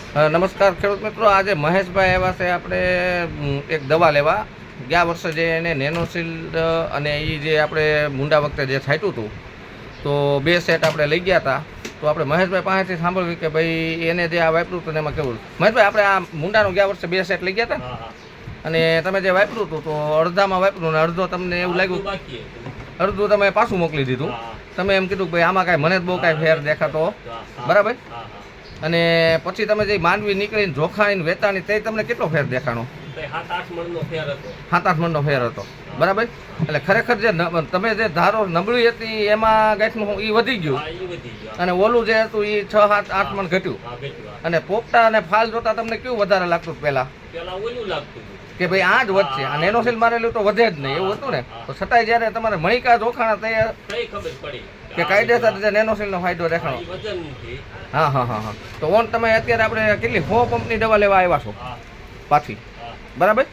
નમસ્કાર ખેડૂત મિત્રો, આજે મહેશભાઈ આવ્યા છે આપણે એક દવા લેવા. ગયા વર્ષે જે એને નેનોશિલ્ડ અને એ જે આપણે મુંડા વખતે જે છાંટ્યું હતું તો 2 સેટ આપણે લઈ ગયા હતા. તો આપણે મહેશભાઈ પાસેથી સાંભળ્યું કે ભાઈ એને જે આ વાપર્યું હતું એમાં કેવું. મહેશભાઈ, આપણે આ મુંડાનું ગયા વર્ષે 2 સેટ લઈ ગયા હતા અને તમે જે વાપર્યું હતું તો અડધામાં વાપર્યું ને અડધો તમને એવું લાગ્યું, અડધું તમે પાછું મોકલી દીધું. તમે એમ કીધું કે ભાઈ આમાં કાંઈ મને જ બહુ કાંઈ ફેર દેખાતો, બરાબર. અને પછી તમે જે માંડવી નીકળીને જોખાઈને વેચાણી તે તમને કેટલો ફેર દેખાણો? 7-8 મણનો ફેર હતો. 7-8 મણનો ફેર હતો, બરાબર. એટલે ખરેખર જે તમે જે ધારો નબળી હતી એમાં ગાંઠનું એ વધી ગયું અને ઓલું જે હતું એ 6-7-8 મણ ઘટ્યું. અને પોપટા અને ફાલ જોતા તમને કેવું વધારે લાગતું પેલા ઓલું લાગતું કે ભાઈ આ જ વધશે, આ નેનોશિલ્ડ મારેલું તો વધે જ નહીં એવું હતું ને. તો છતાંય જ્યારે તમારે મણિકા જોખાણા તૈયાર ખબર પડી કે કાયદેસર જે નેનોશિલ્ડનો ફાયદો દેખાણો. હા હા હા હા. તો ઓન તમે અત્યારે આપણે કેટલી 100 પંપની દવા લેવા આવ્યા છો પાછી, બરાબર.